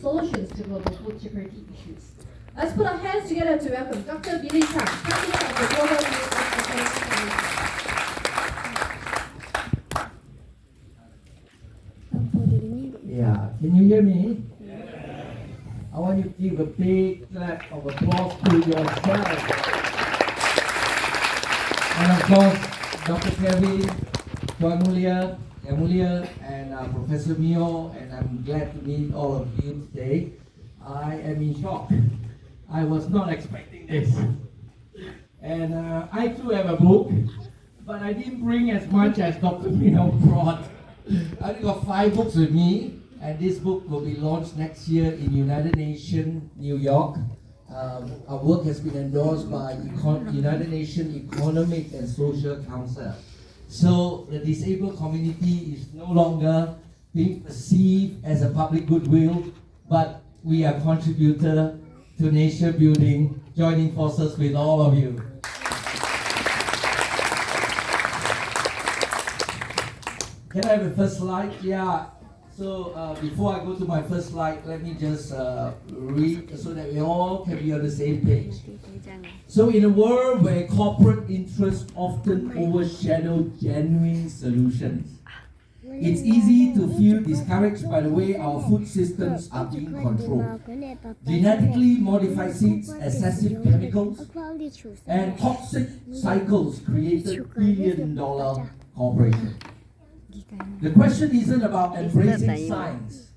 solutions to global food security issues. Let's put our hands together to welcome Dr. Billy Tang, President of the Global Food Security Committee. Yeah, can you hear me? I want you to give a big clap of applause to yourself. And of course, Dr. Kevin, Amulia, and Professor Mio, and I'm glad to meet all of you today. I am in shock. I was not expecting this. And I too have a book, but I didn't bring as much as Dr. Mio brought. I only got 5 books with me. And this book will be launched next year in United Nations, New York. Our work has been endorsed by United Nations Economic and Social Council. So the disabled community is no longer being perceived as a public goodwill, but we are contributor to nation building, joining forces with all of you. Can I have the first slide? Yeah. So before I go to my first slide, let me just read so that we all can be on the same page. So in a world where corporate interests often overshadow genuine solutions, it's easy to feel discouraged by the way our food systems are being controlled. Genetically modified seeds, excessive chemicals, and toxic cycles created billion-dollar corporations. The question isn't about embracing science,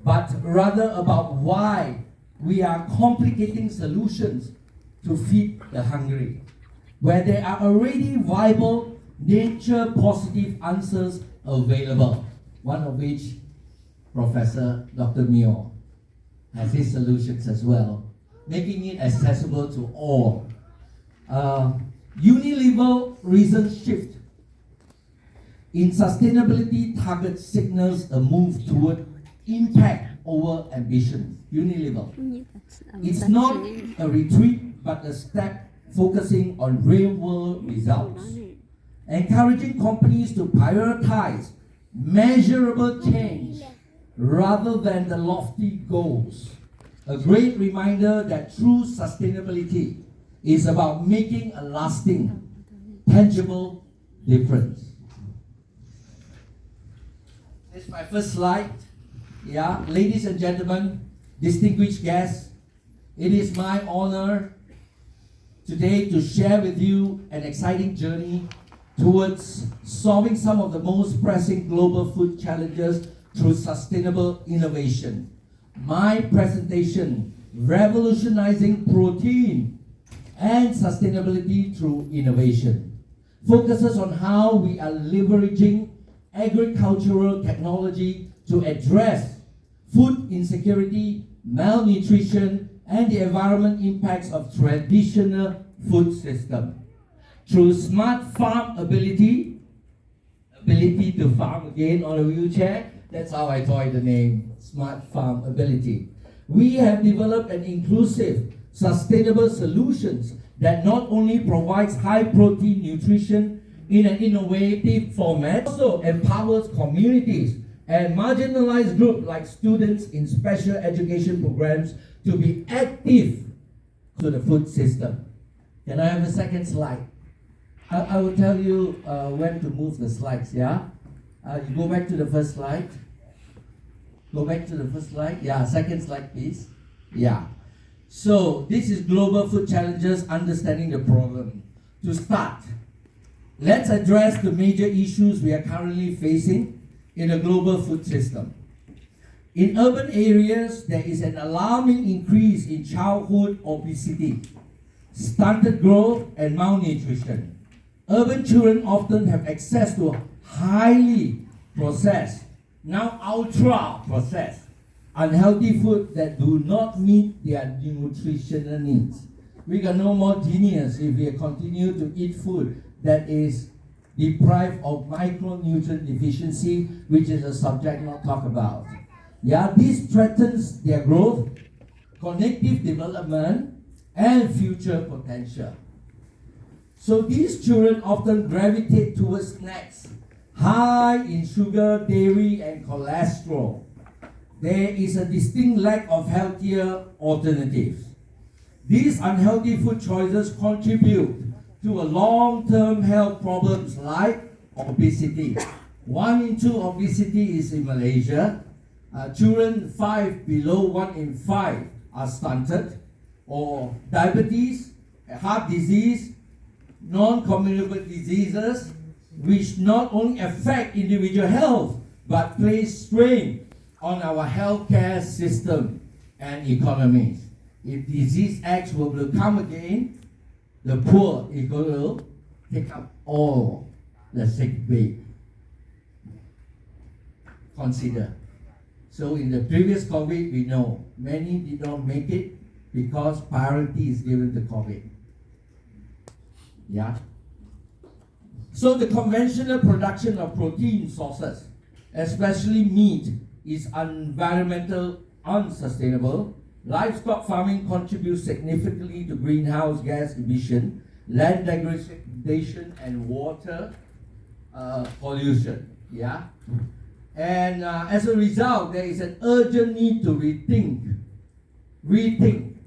but rather about why we are complicating solutions to feed the hungry, where there are already viable, nature-positive answers available, one of which Professor Dr. Mio has his solutions as well, making it accessible to all. Unilever recent shift in sustainability target signals a move toward impact over ambition. Unilever. It's not a retreat, but a step focusing on real-world results, encouraging companies to prioritize measurable change rather than the lofty goals. A great reminder that true sustainability is about making a lasting, tangible difference. This is my first slide. Yeah, ladies and gentlemen, distinguished guests, it is my honor today to share with you an exciting journey towards solving some of the most pressing global food challenges through sustainable innovation. My presentation, Revolutionizing Protein and Sustainability Through Innovation, focuses on how we are leveraging agricultural technology to address food insecurity, malnutrition, and the environment impacts of traditional food system. Through smart FarmAbility, ability to farm again on a wheelchair, that's how I coined the name, Smart FarmAbility. We have developed an inclusive, sustainable solutions that not only provides high protein nutrition in an innovative format, also empowers communities and marginalized groups like students in special education programs to be active to the food system. Can I have a second slide? I will tell you when to move the slides, yeah? You go back to the first slide. Go back to the first slide. Yeah, second slide, please. Yeah. So, this is Global Food Challenges, Understanding the Problem. To start, let's address the major issues we are currently facing in the global food system. In urban areas, there is an alarming increase in childhood obesity, stunted growth, and malnutrition. Urban children often have access to highly processed, now ultra-processed, unhealthy food that do not meet their nutritional needs. We got no more genius if we continue to eat food that is deprived of micronutrient deficiency, which is a subject not talked about. Yeah, this threatens their growth, cognitive development, and future potential. So these children often gravitate towards snacks high in sugar, dairy, and cholesterol. there is a distinct lack of healthier alternatives. These unhealthy food choices contribute to a long-term health problems like obesity. 1 in 2 obesity is in Malaysia. Children 5 below 1 in 5 are stunted, or diabetes, heart disease, non-communicable diseases, which not only affect individual health but place strain on our healthcare system and economies. If disease X will come again, the poor is going to take up all the sick bay. Consider. So in the previous COVID, we know many did not make it because priority is given to COVID. Yeah. So the conventional production of protein sources, especially meat, is environmental unsustainable. Livestock farming contributes significantly to greenhouse gas emission, land degradation, and water pollution. Yeah. And as a result, there is an urgent need to rethink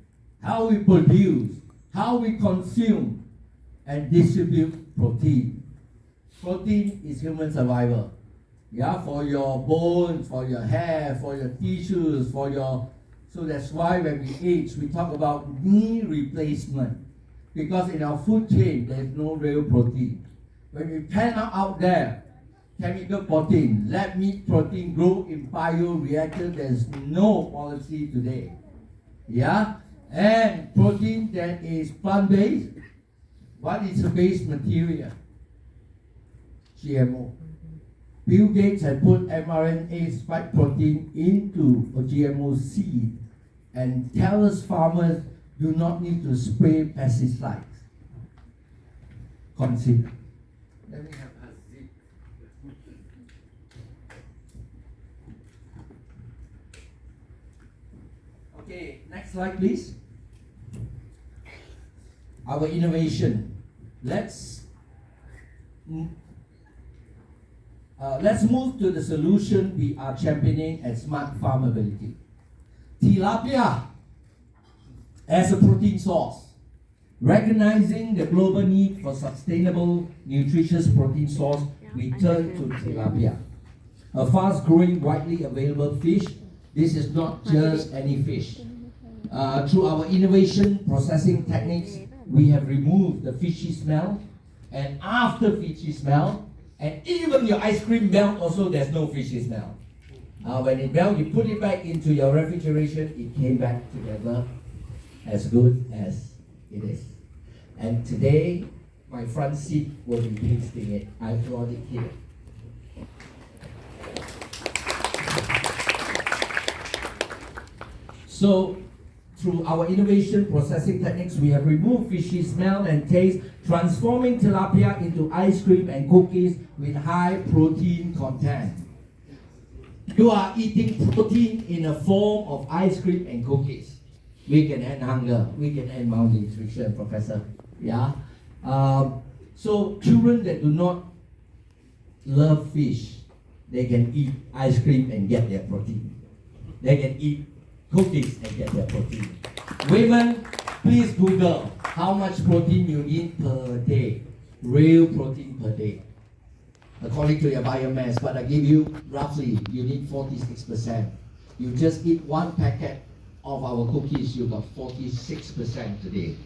how we produce, how we consume, and distribute protein. Protein is human survival. Yeah, for your bones, for your hair, for your tissues, for your... So that's why when we age, we talk about knee replacement. Because in our food chain, there's no real protein. When we pan out there, chemical protein, lab meat protein grow in bioreactor, there's no policy today. Yeah? And protein that is plant-based, what is the base material? GMO. Bill Gates had put mRNA spike protein into a GMO seed and tells farmers do not need to spray pesticides. Consider. Let me have a seat. Okay, next slide please. Our innovation. Let's move to the solution we are championing at Smart FarmAbility. Tilapia as a protein source. Recognizing the global need for sustainable, nutritious protein source, we turn to tilapia. A fast-growing, widely available fish. This is not just any fish. Through our innovation processing techniques, we have removed the fishy smell, and after fishy smell, and even your ice cream melt also, there's no fishy smell. When it melts, you put it back into your refrigeration, it came back together as good as it is. And today, my front seat will be tasting it. I brought it here. So, through our innovation processing techniques, we have removed fishy smell and taste, transforming tilapia into ice cream and cookies with high protein content. You are eating protein in a form of ice cream and cookies. We can end hunger, we can end malnutrition, Professor. Yeah. So children that do not love fish, they can eat ice cream and get their protein. They can eat cookies and get their protein. Women, please Google how much protein you need per day. Real protein per day. According to your biomass, but I give you roughly, you need 46%. You just eat one packet of our cookies, you got 46% today.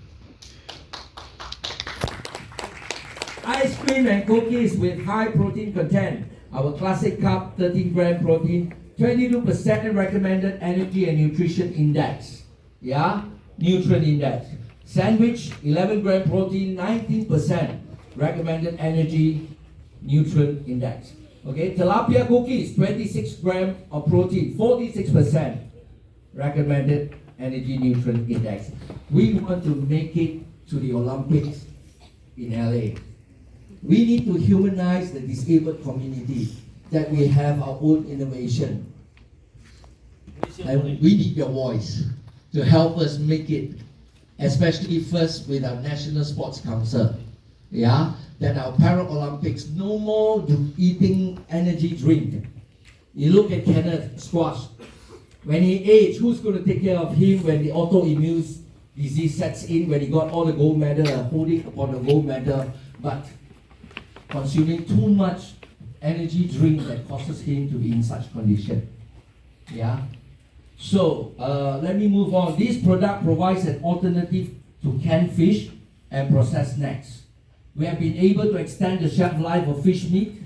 Ice cream and cookies with high protein content. Our classic cup, 13 gram protein, 22% recommended energy and nutrition index. Yeah, nutrient index. Sandwich, 11 gram protein, 19% recommended energy nutrient index. Okay, tilapia cookies, 26 gram of protein, 46% recommended energy nutrient index. We want to make it to the Olympics in LA. We need to humanize the disabled community, that we have our own innovation. And we need your voice to help us make it, especially first with our National Sports Council. Yeah, that our Paralympics, no more eating energy drink. You look at Kenneth squash, When he aged, who's going to take care of him when the autoimmune disease sets in, when he got all the gold medal, holding upon the gold medal, but consuming too much energy drink that causes him to be in such condition. Yeah. So let me move on. This product provides an alternative to canned fish and processed snacks. We have been able to extend the shelf life of fish meat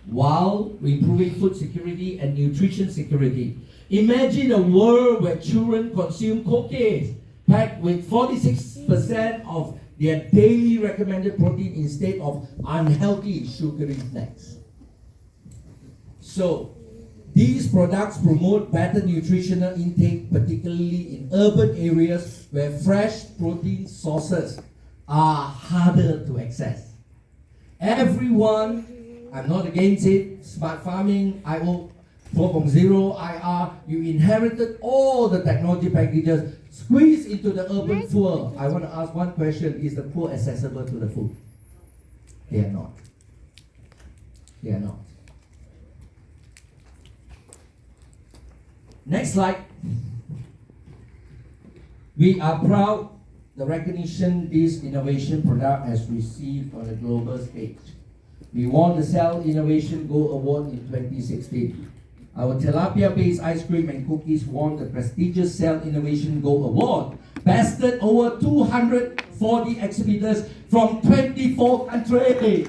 while improving food security and nutrition security. Imagine a world where children consume cookies packed with 46% of their daily recommended protein instead of unhealthy sugary snacks. So, these products promote better nutritional intake, particularly in urban areas where fresh protein sources are harder to access. Everyone, I'm not against it, smart farming, IO 4.0, IR, you inherited all the technology packages, squeezed into the urban poor. I want to ask one question, is the poor accessible to the food? They are not. They are not. Next slide. We are proud the recognition this innovation product has received on a global stage. We won the Cell Innovation Gold Award in 2016. Our tilapia-based ice cream and cookies won the prestigious Cell Innovation Gold Award, bested over 240 exhibitors from 24 countries.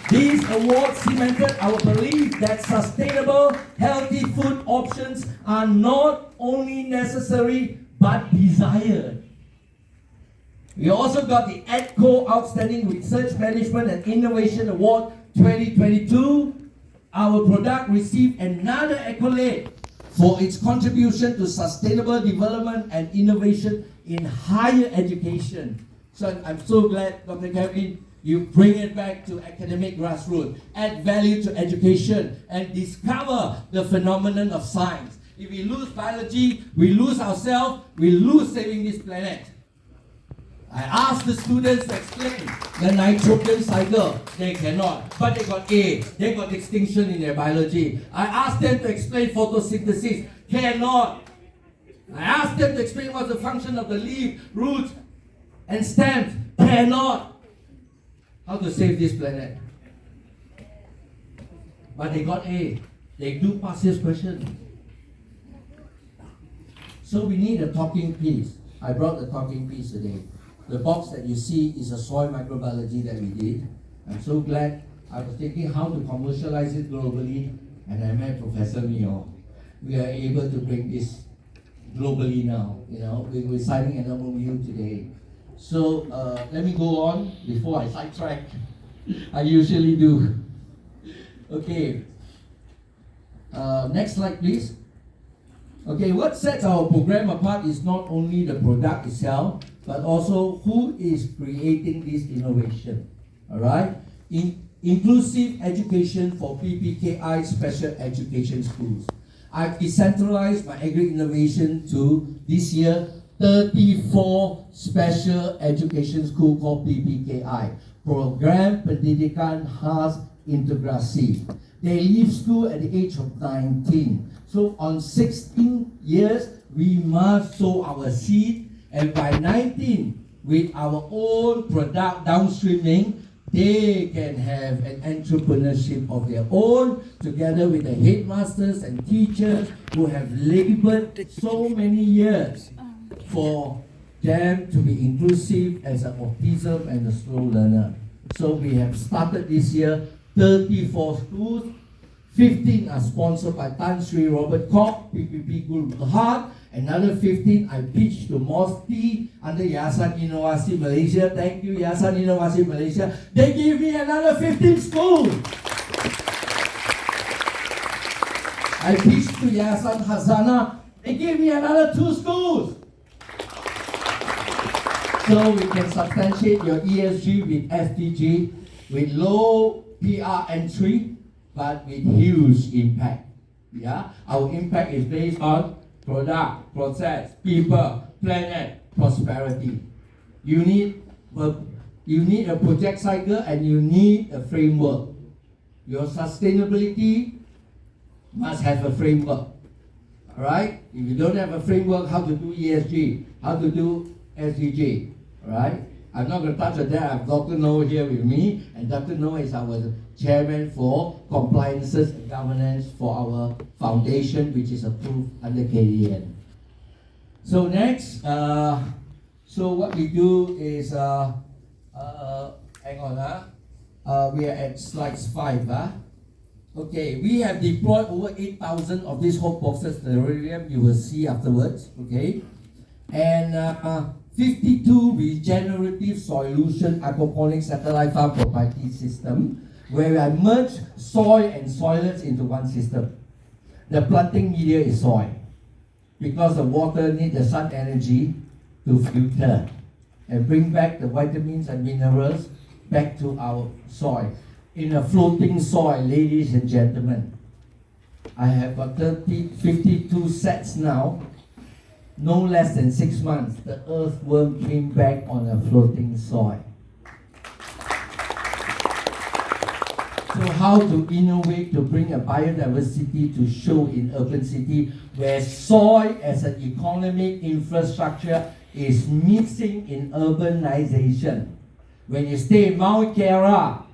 These awards cemented our belief that sustainable, healthy food options are not only necessary but desired. We also got the EDCO Outstanding Research Management and Innovation Award 2022. Our product received another accolade for its contribution to sustainable development and innovation in higher education. So I'm so glad, Dr. Kevin, you bring it back to academic grassroots, add value to education, and discover the phenomenon of science. If we lose biology, we lose ourselves, we lose saving this planet. I asked the students to explain the nitrogen cycle. They cannot, but they got A. They got extinction in their biology. I asked them to explain photosynthesis. Cannot. I asked them to explain what's the function of the leaf, roots, and stems. Cannot. How to save this planet? But they got A. They do pass this question. So we need a talking piece. I brought the talking piece today. The box that you see is a soil microbiology that we did. I'm so glad. I was thinking how to commercialize it globally, and I met Professor Mio. We are able to bring this globally now. We're signing an MOU today. So let me go on before I sidetrack. I usually do. Okay. Next slide, please. Okay, what sets our program apart is not only the product itself, but also who is creating this innovation. Alright? Inclusive education for PPKI special education schools. I've decentralized my agri-innovation to this year 34 special education schools called PPKI. Program Pendidikan Khas Integrasi. They leave school at the age of 19. So on 16 years, we must sow our seed, and by 19, with our own product downstreaming, they can have an entrepreneurship of their own, together with the headmasters and teachers who have labored so many years for them to be inclusive as an autism and a slow learner. So we have started this year 34 schools. 15 are sponsored by Tan Sri Robert Koch, PPP Guru Berhad. Another 15 I pitched to MOSTI under Yayasan Inovasi Malaysia. Thank you, Yayasan Inovasi Malaysia. They give me another 15 schools. I pitched to Yayasan Hazana. They gave me another 2 schools. So we can substantiate your ESG with SDG, with low PR entry, but with huge impact. Yeah, our impact is based on product, process, people, planet, prosperity. You need a project cycle and you need a framework. Your sustainability must have a framework. Alright? If you don't have a framework, how to do ESG, how to do SDG, alright? I'm not going to touch on that. I have Dr. Noah here with me, and Dr. Noah is our chairman for compliances and governance for our foundation, which is approved under KDN. So next, so what we do is, hang on, we are at slides 5. Okay, we have deployed over 8,000 of these hot boxes, the terrarium you will see afterwards, okay? And 52 regenerative solution aquaponics satellite farm proprietary system, where I merge soil and soilers into one system. The planting media is soil, because the water needs the sun energy to filter and bring back the vitamins and minerals back to our soil. In a floating soil, ladies and gentlemen, I have got 52 sets now. No less than 6 months, the earthworm came back on a floating soil. So how to innovate to bring a biodiversity to show in urban city where soil as an economic infrastructure is missing in urbanization. When you stay in Mount Kera,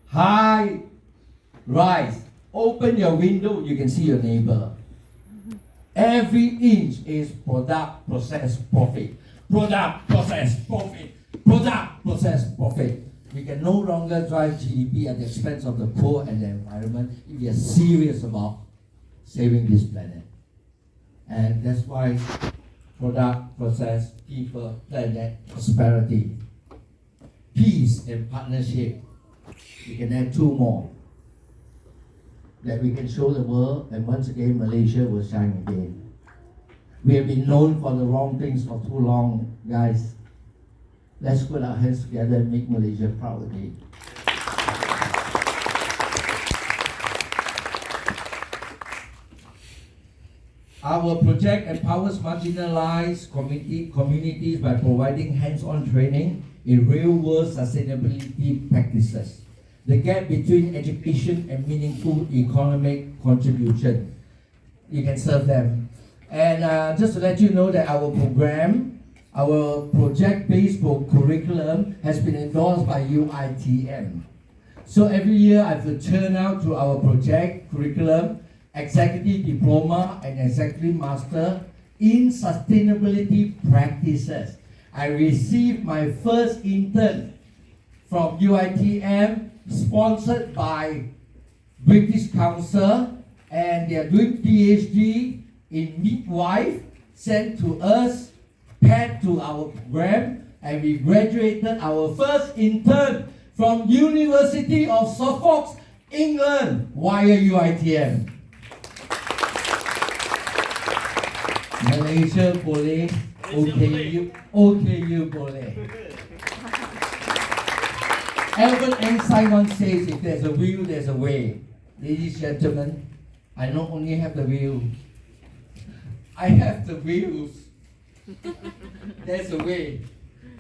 high rise, open your window, you can see your neighbor. Every inch is product, process, profit. Product, process, profit. Product, process, profit. We can no longer drive GDP at the expense of the poor and the environment if we are serious about saving this planet. And that's why product, process, people, planet, prosperity, peace and partnership. We can add 2 more that we can show the world, and once again Malaysia will shine again. We have been known for the wrong things for too long, guys. Let's put our hands together and make Malaysia proud again. Our project empowers marginalized communities by providing hands-on training in real-world sustainability practices. The gap between education and meaningful economic contribution. You can serve them. And just to let you know that our program, our project-based curriculum has been endorsed by UITM. So every year I have to turn out to our project curriculum, executive diploma and executive master in sustainability practices. I received my first intern from UITM, sponsored by British Council, and they are doing PhD in midwife, sent to us, paid to our program, and we graduated our first intern from University of Suffolk, England, via UITM. Malaysia boleh, OKU boleh. Albert Einstein once says, if there's a will, there's a way. Ladies and gentlemen, I not only have the will, I have the wheels. There's a way.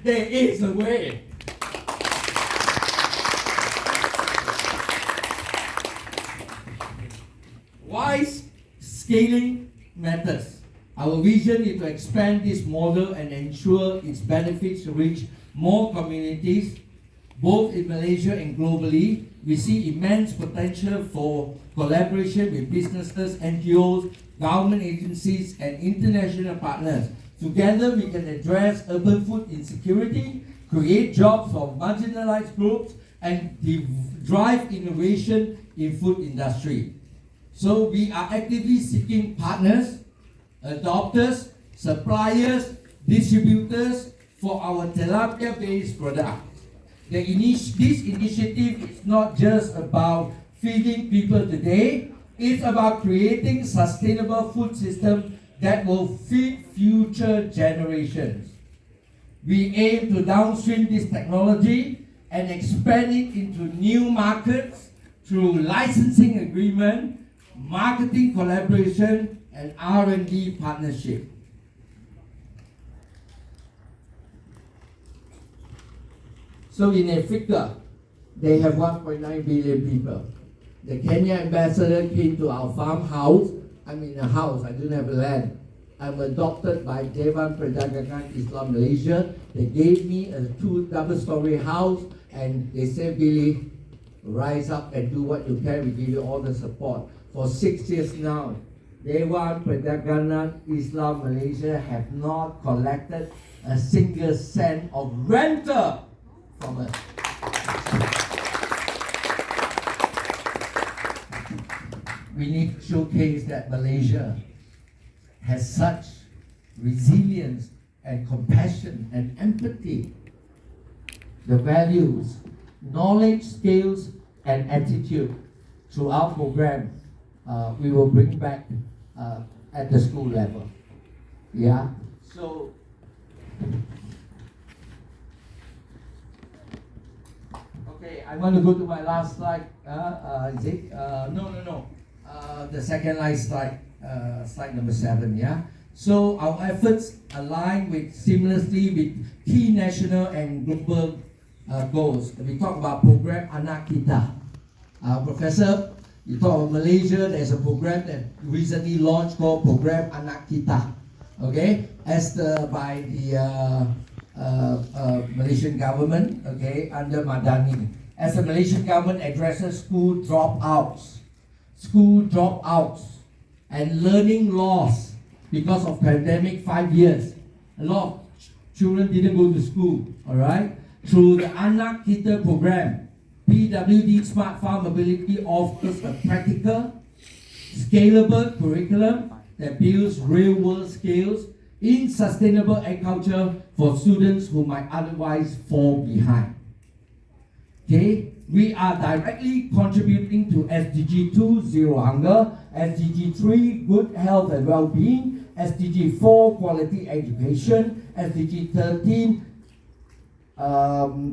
There is a way. Why scaling matters? Our vision is to expand this model and ensure its benefits reach more communities, both in Malaysia and globally. We see immense potential for collaboration with businesses, NGOs, government agencies, and international partners. Together, we can address urban food insecurity, create jobs for marginalized groups, and drive innovation in food industry. So we are actively seeking partners, adopters, suppliers, distributors for our tilapia-based products. This initiative is not just about feeding people today, it's about creating sustainable food systems that will feed future generations. We aim to downstream this technology and expand it into new markets through licensing agreement, marketing collaboration, and R&D partnership. So in Africa, they have 1.9 billion people. The Kenya ambassador came to our farmhouse I'm in a house, I don't have land. I'm adopted by Dewan Perdagangan Islam Malaysia. They gave me a double-story house and they said, Billy, rise up and do what you can. We give you all the support. For 6 years now, Dewan Perdagangan Islam Malaysia have not collected a single cent of rental from us. We need to showcase that Malaysia has such resilience and compassion and empathy. The values, knowledge, skills, and attitude through our program we will bring back at the school level. Yeah. So okay, I want to go to my last slide. Is it? No. The second slide, slide number 7. Yeah. So our efforts align seamlessly with key national and global goals. We talk about program Anak Kita. Professor, you talk about Malaysia. There's a program that recently launched called Program Anak Kita. Okay, by the Malaysian government. Okay, under Madani. As the Malaysian government addresses school dropouts, and learning loss because of pandemic 5 years. A lot of children didn't go to school, all right? Through the Anak Kita program, PWD Smart FarmAbility offers a practical, scalable curriculum that builds real-world skills in sustainable agriculture for students who might otherwise fall behind. Okay, we are directly contributing to SDG 2, Zero Hunger, SDG 3, Good Health and Well-being, SDG 4, Quality Education, SDG 13,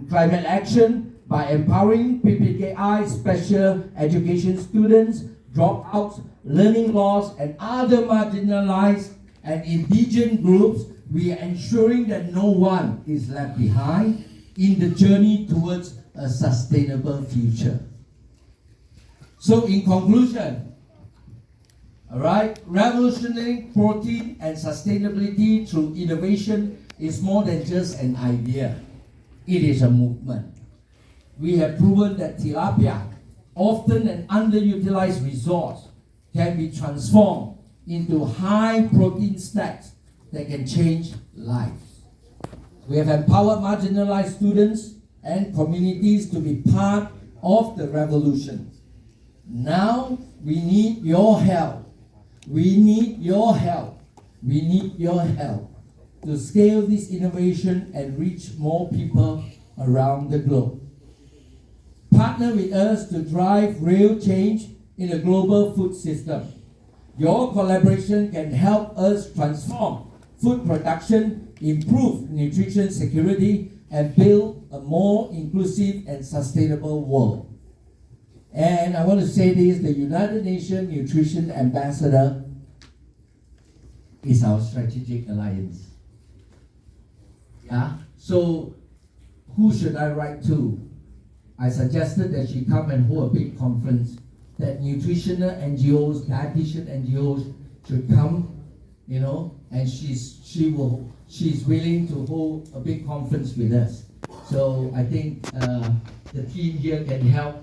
Climate Action, by empowering PPKI special education students, dropouts, learning loss, and other marginalized and indigenous groups. We are ensuring that no one is left behind in the journey towards a sustainable future. So in conclusion, all right, revolutionizing protein and sustainability through innovation is more than just an idea. It is a movement. We have proven that tilapia, often an underutilized resource, can be transformed into high protein snacks that can change lives. We have empowered marginalized students and communities to be part of the revolution. Now we need your help. We need your help. We need your help to scale this innovation and reach more people around the globe. Partner with us to drive real change in the global food system. Your collaboration can help us transform food production, improve nutrition security, and build a more inclusive and sustainable world. And I want to say this, the United Nations Nutrition Ambassador is our strategic alliance. Yeah? So, who should I write to? I suggested that she come and hold a big conference, that nutritional NGOs, dietitian NGOs should come, and she's willing to hold a big conference with us. So I think the team here can help,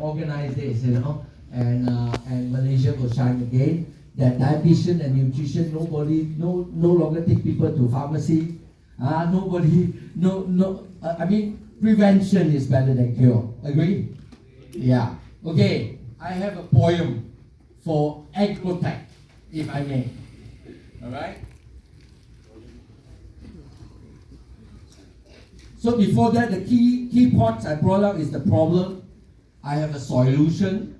organize this, and Malaysia will shine again. That dietitian and nutrition, no longer take people to pharmacy. Prevention is better than cure. Agree? Yeah. Okay. I have a poem for agrotech, if I may. All right. So before that, the key points I brought up is the problem. I have a solution,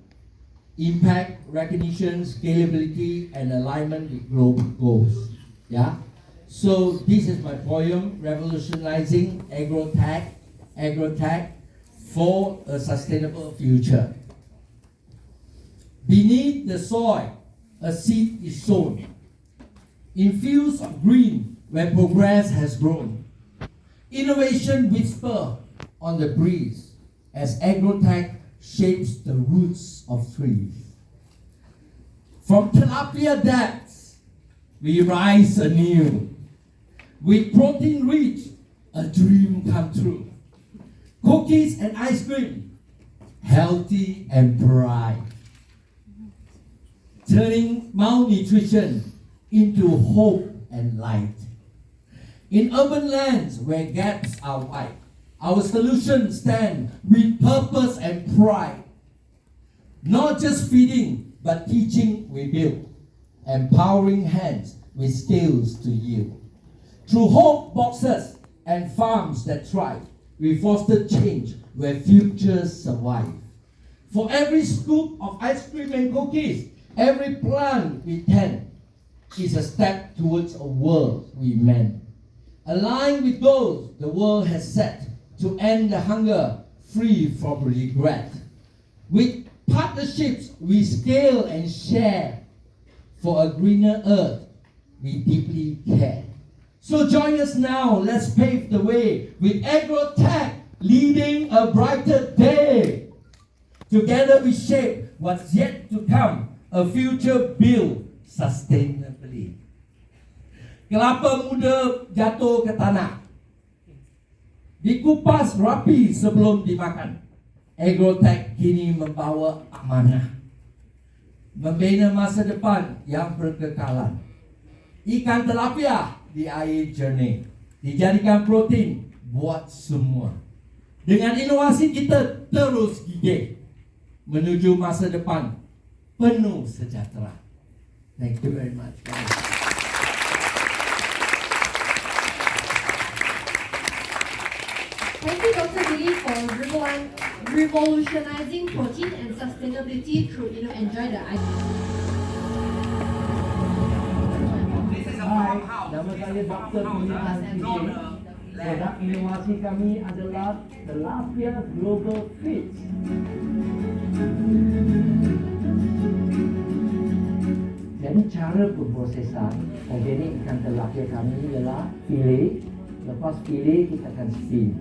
impact, recognition, scalability, and alignment with global goals. Yeah. So this is my poem, Revolutionizing Agrotech for a Sustainable Future. Beneath the soil, a seed is sown. In fields of green, where progress has grown. Innovation whisper on the breeze as agrotech shapes the roots of trees. From tilapia depths, we rise anew. With protein rich, a dream come true. Cookies and ice cream, healthy and bright. Turning malnutrition into hope and light. In urban lands where gaps are wide, our solutions stand with purpose and pride. Not just feeding, but teaching we build. Empowering hands with skills to yield. Through hope boxes and farms that thrive, we foster change where futures survive. For every scoop of ice cream and cookies, every plant we tend is a step towards a world we mend. Aligned with goals the world has set to end the hunger free from regret. With partnerships we scale and share. For a greener earth we deeply care. So join us now, let's pave the way with agrotech leading a brighter day. Together we shape what's yet to come, a future built sustainably. Kelapa muda jatuh ke tanah, dikupas rapi sebelum dimakan. Agrotech kini membawa amanah, membina masa depan yang berkekalan. Ikan tilapia di air jernih, dijadikan protein buat semua. Dengan inovasi kita terus gigih menuju masa depan penuh sejahtera. Thank you very much. Thank you, Dr. Billy, for revolutionizing protein and sustainability through, enjoy the ice. Hai, nama saya Dr. Billy. Produk inovasi kami adalah Tilapia Global Feeds. Jadi cara pemprosesan organik ikan tilapia kami ialah fillet. Lepas fillet kita akan steam.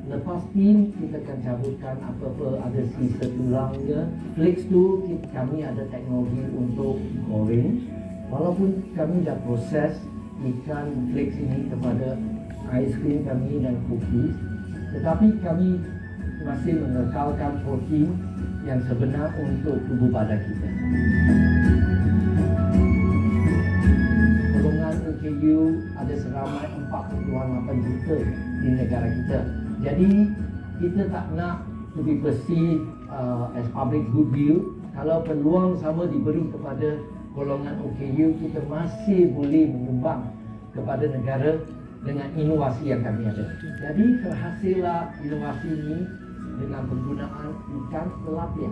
Lepas steam kita akan cabutkan apa-apa ada sisa tulangnya. Flakes tu kami ada teknologi untuk goreng. Walaupun kami dah proses ikan flakes ini kepada ais krim kami dan cookies, tetapi kami masih mengekalkan protein yang sebenar untuk tubuh badan kita. Golongan OKU ada seramai 48 juta di negara kita. Jadi kita tak nak to be perceived as public goodwill. Kalau peluang sama diberi kepada golongan OKU, kita masih boleh menyumbang kepada negara dengan inovasi yang kami ada. Jadi terhasillah inovasi ini dengan penggunaan ikan tilapia.